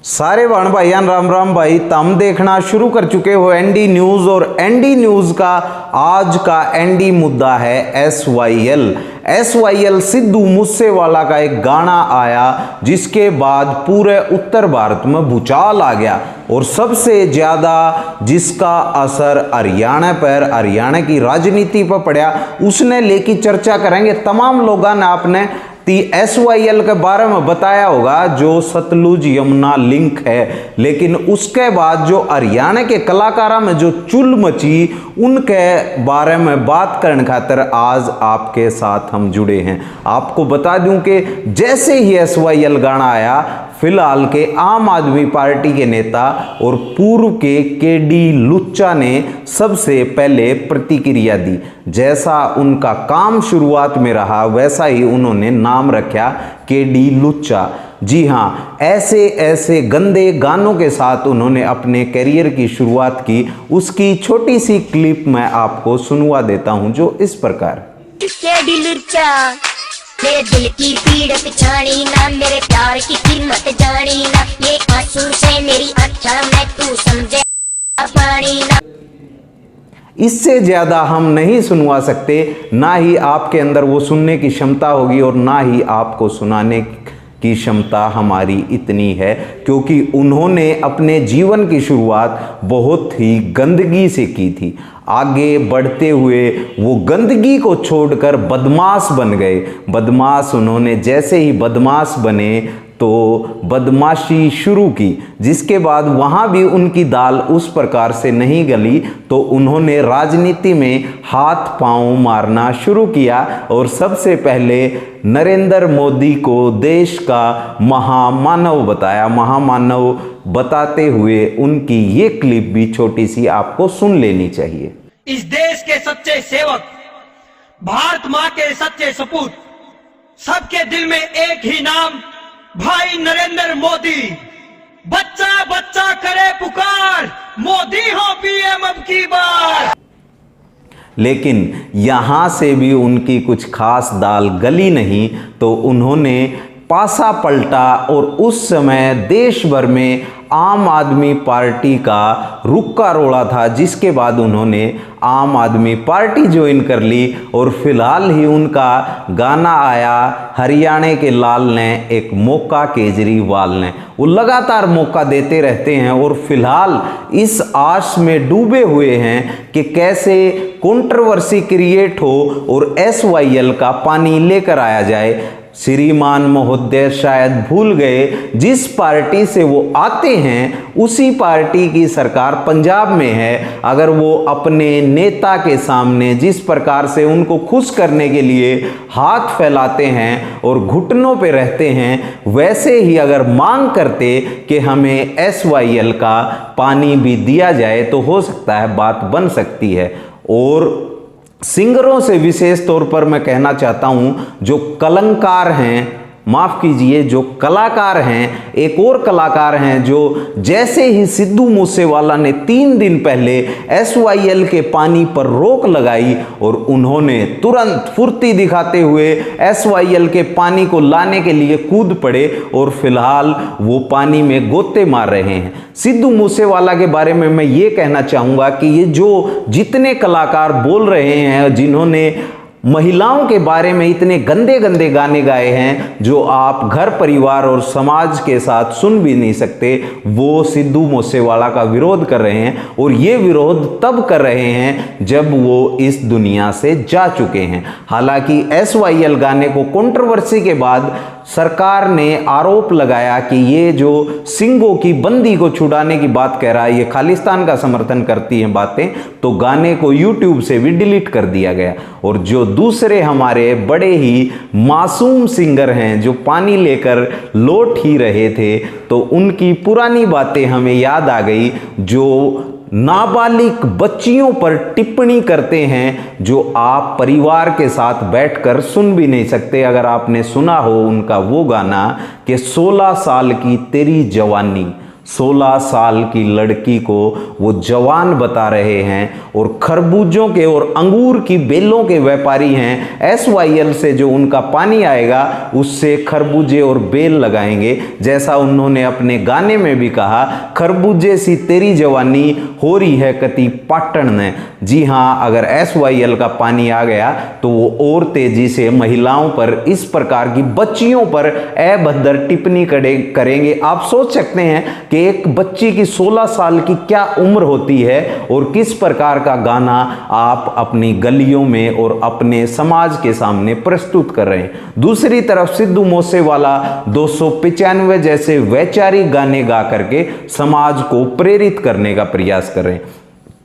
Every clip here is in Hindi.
सारे वाण भाईयान राम राम भाई, तुम देखना शुरू कर चुके हो एनडी न्यूज। और एनडी न्यूज का आज का एनडी मुद्दा है एसवाईएल सिद्धू मूसेवाला का एक गाना आया जिसके बाद पूरे उत्तर भारत में भूचाल आ गया और सबसे ज्यादा जिसका असर हरियाणा की राजनीति पर पड़ा उसने लेके चर्चा करेंगे। तमाम लोगों ने आपने एसवाईएल के बारे में बताया होगा जो सतलुज यमुना लिंक है, लेकिन उसके बाद जो हरियाणा के कलाकारों में जो चुल मची उनके बारे में बात करने खातिर आज आपके साथ हम जुड़े हैं। आपको बता दूं कि जैसे ही एसवाईएल गाना आया, फिलहाल के आम आदमी पार्टी के नेता और पूर्व के केडी लुच्चा ने सबसे पहले प्रतिक्रिया दी। जैसा उनका काम शुरुआत में रहा वैसा ही उन्होंने नाम रखा केडी लुच्चा। जी हाँ, ऐसे ऐसे गंदे गानों के साथ उन्होंने अपने करियर की शुरुआत की। उसकी छोटी सी क्लिप मैं आपको सुनवा देता हूं जो इस प्रकार। केडी लुच्चा, मेरे दिल की पीड़ पिछाड़ी ना, मेरे प्यार की कीमत जानी ना, ये आंसू से मेरी आँखें में तू समझे पानी ना। इससे ज़्यादा हम नहीं सुनवा सकते, ना ही आपके अंदर वो सुनने की क्षमता होगी और ना ही आपको सुनाने की क्षमता हमारी इतनी है, क्योंकि उन्होंने अपने जीवन की शुरुआत बहुत ही गंदगी से की थी। आगे बढ़ते हुए वो गंदगी को छोड़कर बदमाश बन गए। बदमाश उन्होंने जैसे ही बदमाश बने तो बदमाशी शुरू की, जिसके बाद वहाँ भी उनकी दाल उस प्रकार से नहीं गली तो उन्होंने राजनीति में हाथ पांव मारना शुरू किया और सबसे पहले नरेंद्र मोदी को देश का महामानव बताया। महामानव बताते हुए उनकी ये क्लिप भी छोटी सी आपको सुन लेनी चाहिए। इस देश के सच्चे सेवक, भारत मां के सच्चे सपूत, सबके दिल में एक ही नाम, भाई नरेंद्र मोदी। बच्चा बच्चा करे पुकार, मोदी हो पीएम अब की बार। लेकिन यहां से भी उनकी कुछ खास दाल गली नहीं तो उन्होंने पासा पलटा और उस समय देश भर में आम आदमी पार्टी का रुक्का रोड़ा था, जिसके बाद उन्होंने आम आदमी पार्टी ज्वाइन कर ली और फिलहाल ही उनका गाना आया हरियाणा के लाल ने एक मौका केजरीवाल ने। वो लगातार मौका देते रहते हैं और फिलहाल इस आस में डूबे हुए हैं कि कैसे कंट्रोवर्सी क्रिएट हो और एसवाईएल का पानी लेकर आया जाए। श्रीमान महोदय शायद भूल गए जिस पार्टी से वो आते हैं उसी पार्टी की सरकार पंजाब में है। अगर वो अपने नेता के सामने जिस प्रकार से उनको खुश करने के लिए हाथ फैलाते हैं और घुटनों पे रहते हैं, वैसे ही अगर मांग करते कि हमें एसवाईएल का पानी भी दिया जाए तो हो सकता है बात बन सकती है। और सिंगरों से विशेष तौर पर मैं कहना चाहता हूं, जो कलंकार हैं, माफ कीजिए, जो कलाकार हैं, एक और कलाकार हैं जो जैसे ही सिद्धू मूसेवाला ने 3 दिन पहले एसवाईएल के पानी पर रोक लगाई और उन्होंने तुरंत फुर्ती दिखाते हुए एसवाईएल के पानी को लाने के लिए कूद पड़े और फिलहाल वो पानी में गोते मार रहे हैं। सिद्धू मूसेवाला के बारे में मैं ये कहना चाहूँगा कि ये जो जितने कलाकार बोल रहे हैं, जिन्होंने महिलाओं के बारे में इतने गंदे गंदे गाने गाए हैं जो आप घर परिवार और समाज के साथ सुन भी नहीं सकते, वो सिद्धू मूसेवाला का विरोध कर रहे हैं। और ये विरोध तब कर रहे हैं जब वो इस दुनिया से जा चुके हैं। हालांकि एसवाईएल गाने को कंट्रोवर्सी के बाद सरकार ने आरोप लगाया कि ये जो सिंगों की बंदी को छुड़ाने की बात कह रहा है, ये खालिस्तान का समर्थन करती हैं बातें, तो गाने को यूट्यूब से भी डिलीट कर दिया गया। और जो दूसरे हमारे बड़े ही मासूम सिंगर हैं जो पानी लेकर लौट ही रहे थे, तो उनकी पुरानी बातें हमें याद आ गई, जो नाबालिग बच्चियों पर टिप्पणी करते हैं जो आप परिवार के साथ बैठकर सुन भी नहीं सकते। अगर आपने सुना हो उनका वो गाना कि 16 साल की तेरी जवानी, 16 साल की लड़की को वो जवान बता रहे हैं और खरबूजों के और अंगूर की बेलों के व्यापारी हैं। SYL से जो उनका पानी आएगा उससे खरबूजे और बेल लगाएंगे। जैसा उन्होंने अपने गाने में भी कहा, खरबूजे सी तेरी जवानी हो रही है कति पाटन ने। जी हाँ, अगर SYL का पानी आ गया तो वो और तेजी से महिलाओं पर, इस प्रकार की बच्चियों पर अभद्र टिप्पणी करेंगे। आप सोच सकते हैं कि एक बच्ची की 16 साल की क्या उम्र होती है और किस प्रकार का गाना आप अपनी गलियों में और अपने समाज के सामने प्रस्तुत कर रहे हैं। दूसरी तरफ सिद्धू मूसेवाला 295 जैसे वैचारिक गाने गा करके समाज को प्रेरित करने का प्रयास कर रहे हैं।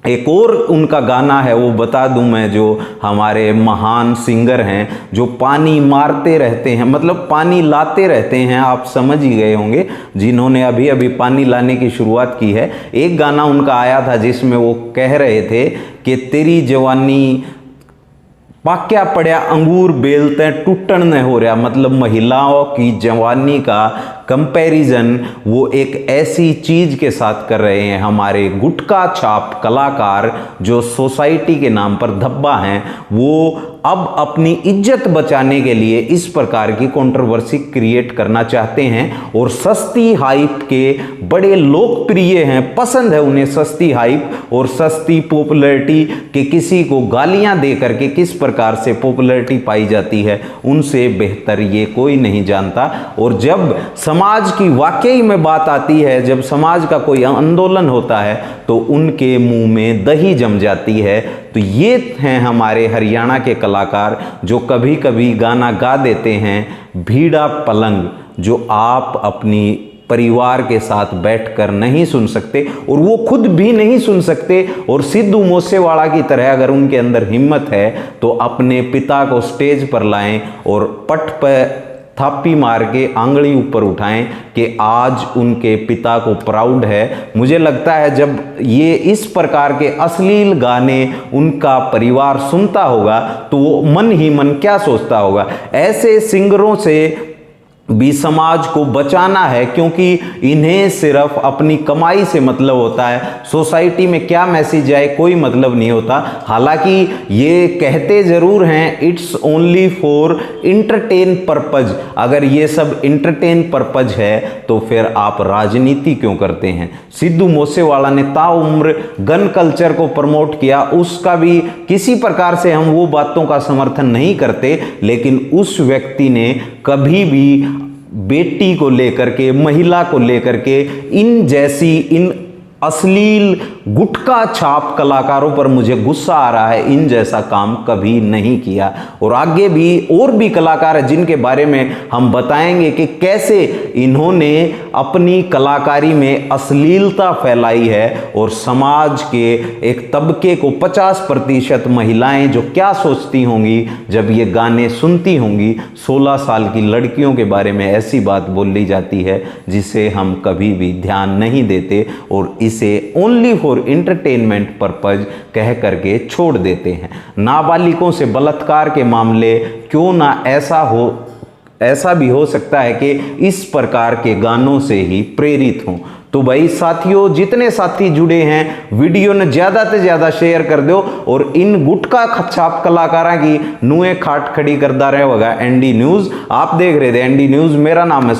एक और उनका गाना है, वो बता दूं मैं, जो हमारे महान सिंगर हैं जो पानी मारते रहते हैं, मतलब पानी लाते रहते हैं, आप समझ ही गए होंगे जिन्होंने अभी अभी पानी लाने की शुरुआत की है। एक गाना उनका आया था जिसमें वो कह रहे थे कि तेरी जवानी पाक्या पड़या अंगूर बेलते टूटन न हो रहा। मतलब महिलाओं की जवानी का कंपैरिजन वो एक ऐसी चीज के साथ कर रहे हैं। हमारे गुटखा छाप कलाकार जो सोसाइटी के नाम पर धब्बा हैं, वो अब अपनी इज्जत बचाने के लिए इस प्रकार की कंट्रोवर्सी क्रिएट करना चाहते हैं और सस्ती हाइप के बड़े लोकप्रिय हैं। पसंद है उन्हें सस्ती हाइप और सस्ती पॉपुलैरिटी, कि किसी को गालियां दे करके किस प्रकार से पॉपुलैरिटी पाई जाती है, उनसे बेहतर ये कोई नहीं जानता। और जब समाज की वाकई में बात आती है, जब समाज का कोई आंदोलन होता है, तो उनके मुंह में दही जम जाती है। तो ये हैं हमारे हरियाणा के कलाकार जो कभी कभी गाना गा देते हैं भीड़ा पलंग, जो आप अपनी परिवार के साथ बैठकर नहीं सुन सकते और वो खुद भी नहीं सुन सकते। और सिद्धू मूसेवाला की तरह अगर उनके अंदर हिम्मत है तो अपने पिता को स्टेज पर लाएं और पट पर थापी मार के आंगली ऊपर उठाएं कि आज उनके पिता को प्राउड है। मुझे लगता है जब ये इस प्रकार के अश्लील गाने उनका परिवार सुनता होगा तो वो मन ही मन क्या सोचता होगा। ऐसे सिंगरों से भी समाज को बचाना है, क्योंकि इन्हें सिर्फ अपनी कमाई से मतलब होता है। सोसाइटी में क्या मैसेज आए कोई मतलब नहीं होता। हालांकि ये कहते जरूर हैं it's only for entertain purpose. अगर ये सब इंटरटेन पर्पज है तो फिर आप राजनीति क्यों करते हैं। सिद्धू मूसेवाला ने ताउम्र गन कल्चर को प्रमोट किया, उसका भी किसी प्रकार से हम वो बातों का समर्थन नहीं करते, लेकिन उस व्यक्ति ने कभी भी बेटी को लेकर के, महिला को लेकर के, इन अश्लील गुटखा छाप कलाकारों पर मुझे गुस्सा आ रहा है, इन जैसा काम कभी नहीं किया। और आगे भी और भी कलाकार हैं जिनके बारे में हम बताएंगे कि कैसे इन्होंने अपनी कलाकारी में अश्लीलता फैलाई है और समाज के एक तबके को 50% महिलाएं जो क्या सोचती होंगी जब ये गाने सुनती होंगी। 16 साल की लड़कियों के बारे में ऐसी बात बोली जाती है जिसे हम कभी भी ध्यान नहीं देते और इसे ओनली फॉर एंटरटेनमेंट पर्पज कह करके छोड़ देते हैं। नाबालिगों से बलात्कार के मामले क्यों ना ऐसा भी हो सकता है कि इस प्रकार के गानों से ही प्रेरित हों। तो भाई साथियों, जितने साथी जुड़े हैं वीडियो ने ज़्यादा से ज़्यादा शेयर कर दो और इन गुटखा छाप कलाकारों की नुएं खाट खड़ी करता रहेगा एनडी न्यूज़। आप देख रहे थे एनडी न्यूज़, मेरा नाम है